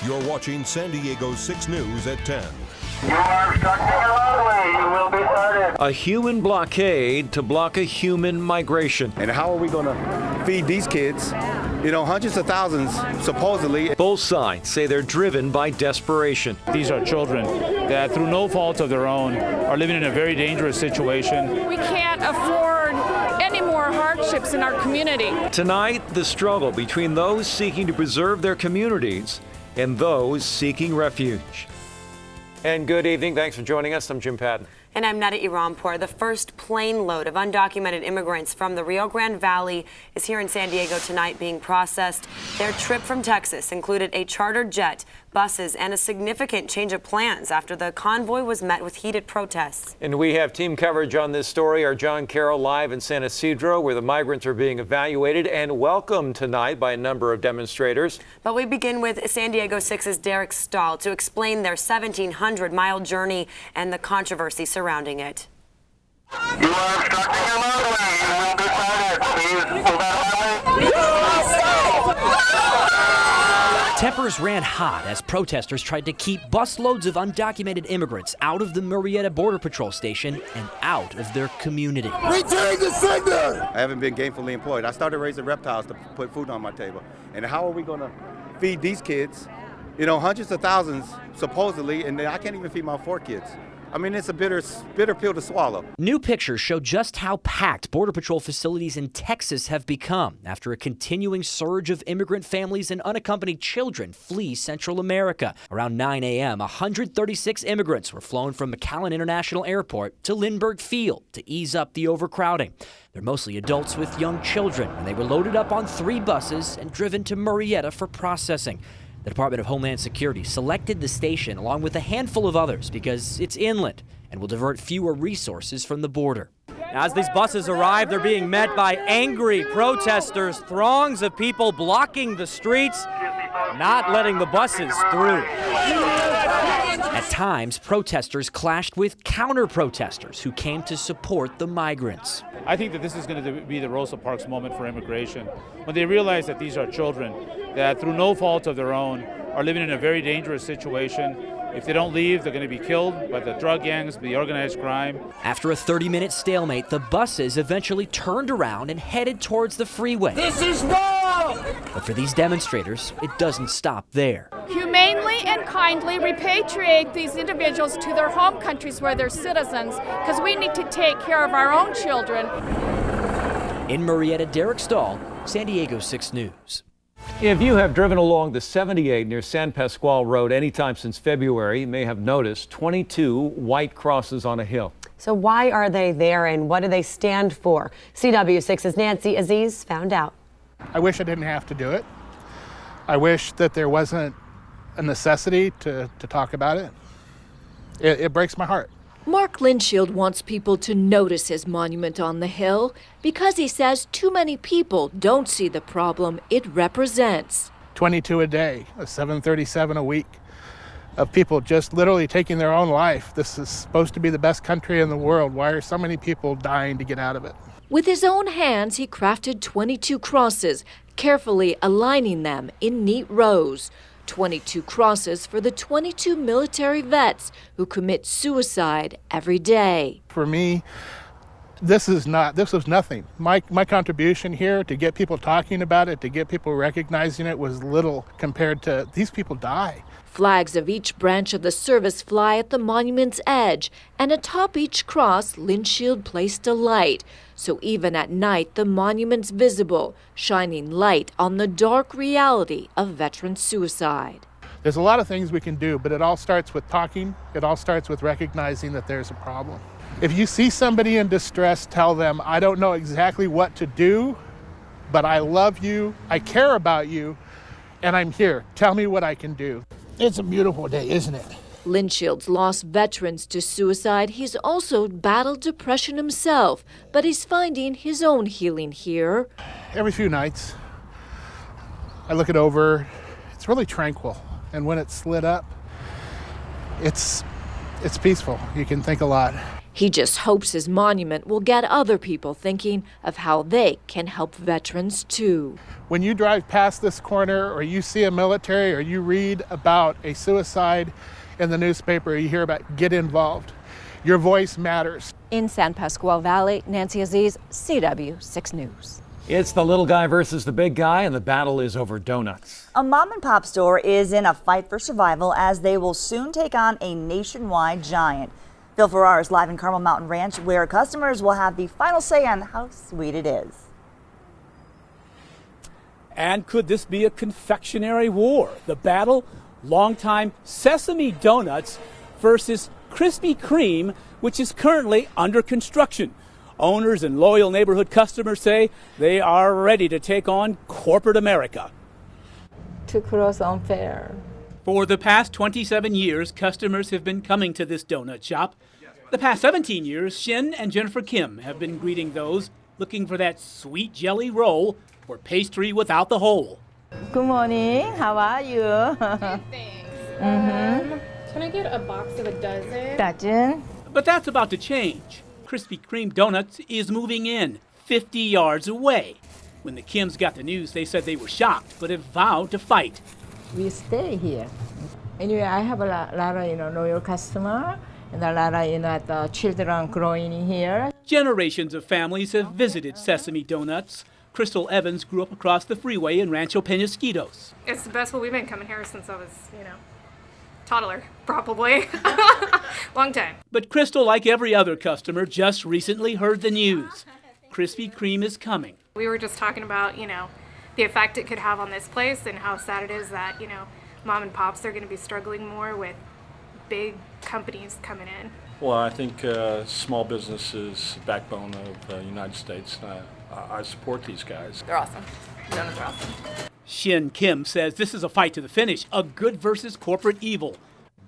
You're watching San Diego 6 News at 10. You are obstructing a roadway. You will be cited. A human blockade to block a human migration. And how are we going to feed these kids? You know, hundreds of thousands, supposedly. Both sides say they're driven by desperation. These are children that, through no fault of their own, are living in a very dangerous situation. We can't afford any more hardships in our community. Tonight, the struggle between those seeking to preserve their communities and those seeking refuge. And good evening. Thanks for joining us. I'm Jim Patton. And I'm Nada Irampour. The first plane load of undocumented immigrants from the Rio Grande Valley is here in San Diego tonight being processed. Their trip from Texas included a chartered jet, buses, and a significant change of plans after the convoy was met with heated protests. And we have team coverage on this story. Our John Carroll live in San Isidro, where the migrants are being evaluated and welcomed tonight by a number of demonstrators. But we begin with San Diego 6's Derek Stahl to explain their 1,700-mile journey and the controversy surrounding it. You are obstructing a roadway. You will be cited. Please move out of the way. Tempers ran hot as protesters tried to keep busloads of undocumented immigrants out of the Murrieta Border Patrol station and out of their community. Return the sender! I haven't been gainfully employed. I started raising reptiles to put food on my table. And how are we going to feed these kids? You know, hundreds of thousands, supposedly, and I can't even feed my 4 kids. I mean, it's a bitter pill to swallow. New pictures show just how packed Border Patrol facilities in Texas have become after a continuing surge of immigrant families and unaccompanied children flee Central America. Around 9 a.m., 136 immigrants were flown from McAllen International Airport to Lindbergh Field to ease up the overcrowding. They're mostly adults with young children, and they were loaded up on 3 buses and driven to Murrieta for processing. The Department of Homeland Security selected the station along with a handful of others because it's inland and will divert fewer resources from the border. As these buses arrive, they're being met by angry protesters, throngs of people blocking the streets, not letting the buses through. At times, protesters clashed with counter-protesters who came to support the migrants. I think that this is going to be the Rosa Parks moment for immigration, when they realize that these are children that, through no fault of their own, are living in a very dangerous situation. If they don't leave, they're going to be killed by the drug gangs, the organized crime. After a 30-minute stalemate, the buses eventually turned around and headed towards the freeway. This is wrong! But for these demonstrators, it doesn't stop there. Humanely and kindly repatriate these individuals to their home countries where they're citizens, because we need to take care of our own children. In Murrieta, Derek Stahl, San Diego 6 News. If you have driven along the 78 near San Pasqual Road anytime since February, you may have noticed 22 white crosses on a hill. So why are they there and what do they stand for? CW6's Nancy Aziz found out. I wish I didn't have to do it. I wish that there wasn't a necessity to talk about it. It breaks my heart. Mark Linshield wants people to notice his monument on the hill because he says too many people don't see the problem it represents. 22 a day, 737 a week of people just literally taking their own life. This is supposed to be the best country in the world. Why are so many people dying to get out of it? With his own hands, he crafted 22 crosses, carefully aligning them in neat rows. 22 crosses for the 22 military vets who commit suicide every day. For me, this was nothing. My contribution here to get people talking about it, to get people recognizing it was little compared to these people die. Flags of each branch of the service fly at the monument's edge, and atop each cross, Linshield placed a light. So even at night, the monument's visible, shining light on the dark reality of veteran suicide. There's a lot of things we can do, but it all starts with talking. It all starts with recognizing that there's a problem. If you see somebody in distress, tell them, I don't know exactly what to do, but I love you, I care about you, and I'm here. Tell me what I can do. It's a beautiful day, isn't it? Linshield's lost veterans to suicide. He's also battled depression himself, but he's finding his own healing here. Every few nights, I look it over. It's really tranquil. And when it's lit up, it's peaceful. You can think a lot. He just hopes his monument will get other people thinking of how they can help veterans too. When you drive past this corner or you see a military or you read about a suicide in the newspaper or you hear about get involved, your voice matters. In San Pasqual Valley, Nancy Aziz, CW 6 News. It's the little guy versus the big guy, and the battle is over donuts. A mom and pop store is in a fight for survival as they will soon take on a nationwide giant. Phil Farrar is live in Carmel Mountain Ranch, where customers will have the final say on how sweet it is. And could this be a confectionery war? The battle, longtime Sesame Donuts versus Krispy Kreme, which is currently under construction. Owners and loyal neighborhood customers say they are ready to take on corporate America. Too close, unfair. For the past 27 years, customers have been coming to this donut shop. The past 17 years, Shin and Jennifer Kim have been greeting those looking for that sweet jelly roll or pastry without the hole. Good morning. How are you? Good, thanks. Can I get a box of a dozen? Dozen. But that's about to change. Krispy Kreme Donuts is moving in 50 yards away. When the Kims got the news, they said they were shocked, but have vowed to fight. We stay here. Anyway, I have a lot of, loyal customer and a lot of, the children growing here. Generations of families have visited Sesame Donuts. Crystal Evans grew up across the freeway in Rancho Penasquitos. It's the best. Well, we've been coming here since I was, toddler, probably. Long time. But Crystal, like every other customer, just recently heard the news. Krispy Kreme is coming. We were just talking about, the effect it could have on this place and how sad it is that, mom and pops are going to be struggling more with big companies coming in. Well, I think small business is the backbone of the United States. I support these guys. They're awesome. Donuts are awesome. Shin Kim says this is a fight to the finish, a good versus corporate evil.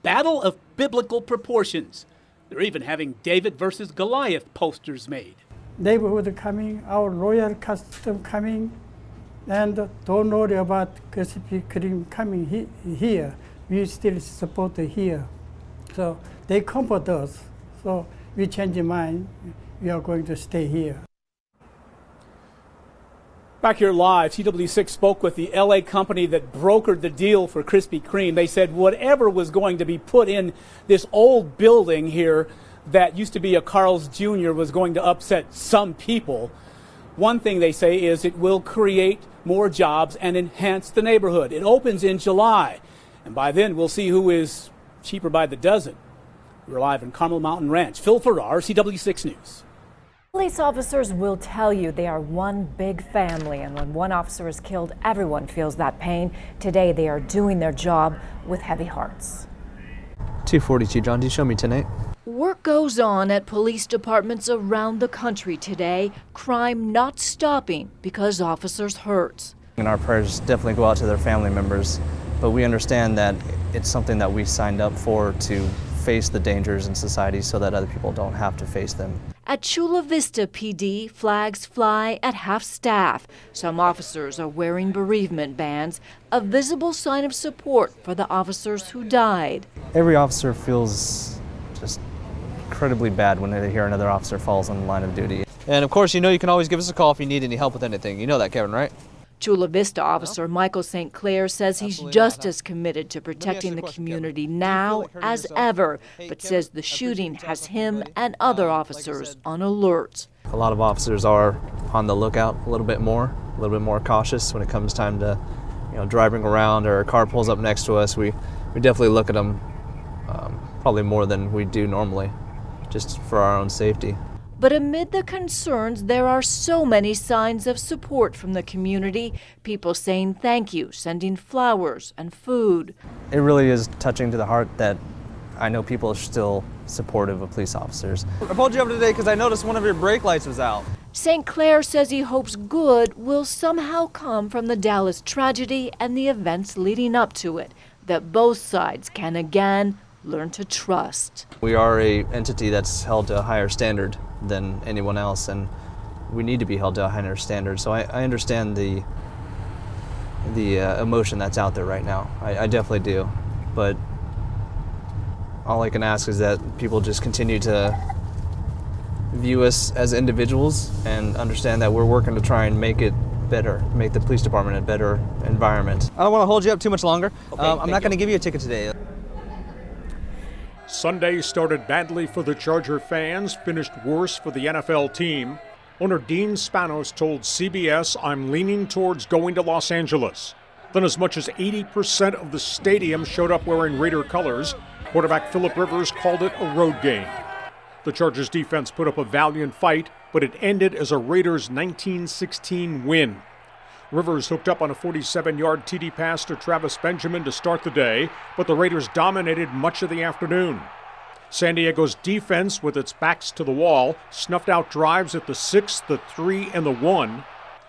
Battle of biblical proportions. They're even having David versus Goliath posters made. Neighborhood coming, our loyal custom coming, and don't worry about Krispy Kreme coming here. We still support here. So they comfort us. So we change our mind. We are going to stay here. Back here live, CW6 spoke with the LA company that brokered the deal for Krispy Kreme. They said whatever was going to be put in this old building here that used to be a Carl's Jr. was going to upset some people. One thing they say is it will create more jobs and enhance the neighborhood. It opens in July, and by then we'll see who is cheaper by the dozen. We're live in Carmel Mountain Ranch. Phil Farrar, CW6 News. Police officers will tell you they are one big family, and when one officer is killed, everyone feels that pain. Today, they are doing their job with heavy hearts. 242, John, do you show me tonight? Work goes on at police departments around the country today. Crime not stopping because officers hurt. And our prayers definitely go out to their family members, but we understand that it's something that we signed up for, to face the dangers in society so that other people don't have to face them. At Chula Vista PD, flags fly at half staff. Some officers are wearing bereavement bands, a visible sign of support for the officers who died. Every officer feels just incredibly bad when they hear another officer falls on the line of duty. And of course, you can always give us a call if you need any help with anything. You know that, Kevin, right? Chula Vista officer Michael St. Clair says he's just as committed to protecting the community now as ever, but says the shooting has him and other officers on alert. A lot of officers are on the lookout a little bit more cautious when it comes time to, driving around or a car pulls up next to us. We definitely look at them probably more than we do normally, just for our own safety. But amid the concerns, there are so many signs of support from the community. People saying thank you, sending flowers and food. It really is touching to the heart that I know people are still supportive of police officers. I pulled you over today because I noticed one of your brake lights was out. St. Clair says he hopes good will somehow come from the Dallas tragedy and the events leading up to it, that both sides can again learn to trust. We are an entity that's held to a higher standard than anyone else, and we need to be held to a higher standard. So I understand the emotion that's out there right now. I definitely do. But all I can ask is that people just continue to view us as individuals and understand that we're working to try and make it better, make the police department a better environment. I don't want to hold you up too much longer. I'm not going to give you a ticket today. Sunday started badly for the Charger fans, finished worse for the NFL team. Owner Dean Spanos told CBS, "I'm leaning towards going to Los Angeles." Then as much as 80% of the stadium showed up wearing Raider colors. Quarterback Phillip Rivers called it a road game. The Chargers defense put up a valiant fight, but it ended as a Raiders 19-16 win. Rivers hooked up on a 47-yard TD pass to Travis Benjamin to start the day, but the Raiders dominated much of the afternoon. San Diego's defense, with its backs to the wall, snuffed out drives at the 6, the 3, and the 1.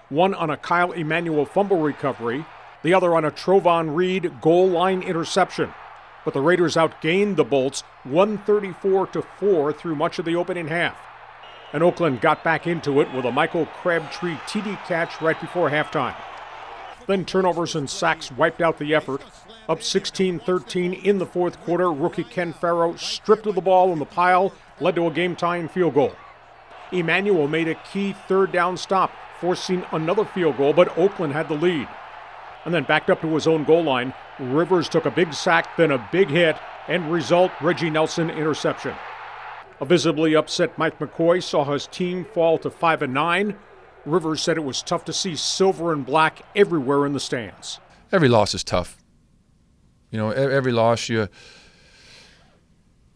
One on a Kyle Emanuel fumble recovery, the other on a Trovon Reed goal line interception. But the Raiders outgained the Bolts 134-4 through much of the opening half. And Oakland got back into it with a Michael Crabtree TD catch right before halftime. Then turnovers and sacks wiped out the effort. Up 16-13 in the fourth quarter, rookie Ken Farrow stripped of the ball in the pile, led to a game-tying field goal. Emanuel made a key third down stop, forcing another field goal, but Oakland had the lead. And then backed up to his own goal line, Rivers took a big sack, then a big hit, and result, Reggie Nelson interception. A visibly upset Mike McCoy saw his team fall to 5-9. Rivers said it was tough to see silver and black everywhere in the stands. Every loss is tough. You know, every loss,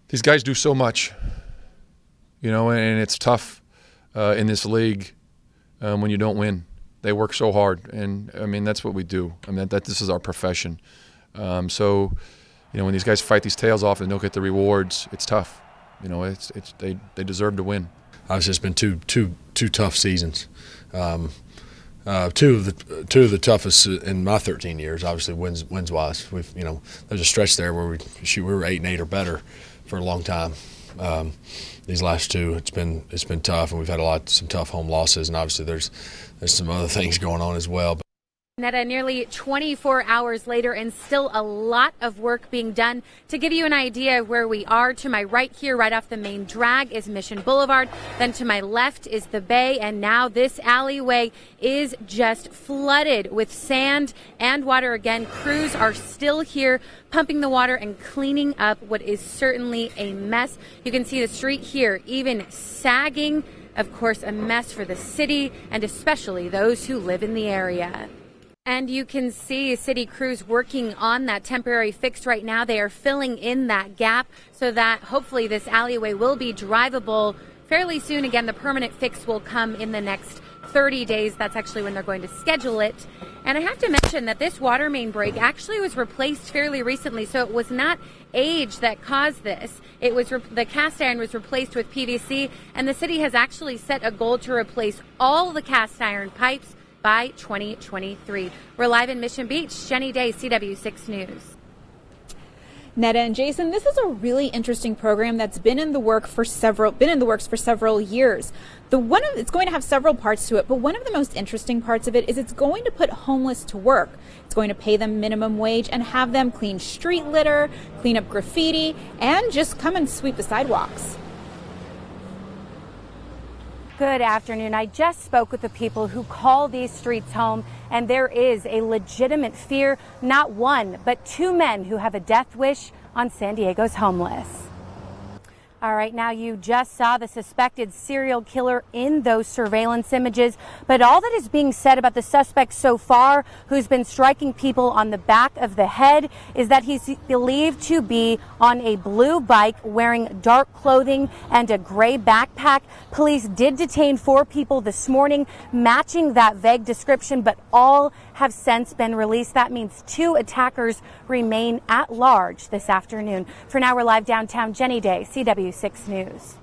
these guys do so much, you know, and it's tough in this league when you don't win. They work so hard, and I mean, that's what we do. I mean, this is our profession. So, you know, when these guys fight these tails off and don't get the rewards, it's tough. You know, they deserve to win. Obviously, it's been two tough seasons. Two of the toughest in my 13 years. Obviously, wins wise. There's a stretch there where we were 8-8 or better for a long time. These last two, it's been tough, and we've had some tough home losses, and obviously there's some other things going on as well. Netta, nearly 24 hours later, and still a lot of work being done. To give you an idea of where we are, to my right here, right off the main drag, is Mission Boulevard. Then to my left is the bay, and now this alleyway is just flooded with sand and water again. Crews are still here pumping the water and cleaning up what is certainly a mess. You can see the street here even sagging. Of course, a mess for the city and especially those who live in the area. And you can see city crews working on that temporary fix right now. They are filling in that gap so that hopefully this alleyway will be drivable fairly soon. Again, the permanent fix will come in the next 30 days. That's actually when they're going to schedule it. And I have to mention that this water main break actually was replaced fairly recently, so it was not age that caused this. It was the cast iron was replaced with PVC, and the city has actually set a goal to replace all the cast iron pipes by 2023. We're live in Mission Beach. Jenny Day, CW6 News. Netta and Jason, this is a really interesting program that's been in the works for several years. It's going to have several parts to it, but one of the most interesting parts of it is it's going to put homeless to work. It's going to pay them minimum wage and have them clean street litter, clean up graffiti, and just come and sweep the sidewalks. Good afternoon. I just spoke with the people who call these streets home, and there is a legitimate fear, not one, but two men who have a death wish on San Diego's homeless. All right, now you just saw the suspected serial killer in those surveillance images, but all that is being said about the suspect so far, who's been striking people on the back of the head, is that he's believed to be on a blue bike wearing dark clothing and a gray backpack. Police did detain 4 people this morning, matching that vague description, but all have since been released. That means 2 attackers remain at large this afternoon. For now, we're live downtown. Jenny Day, CW6 News.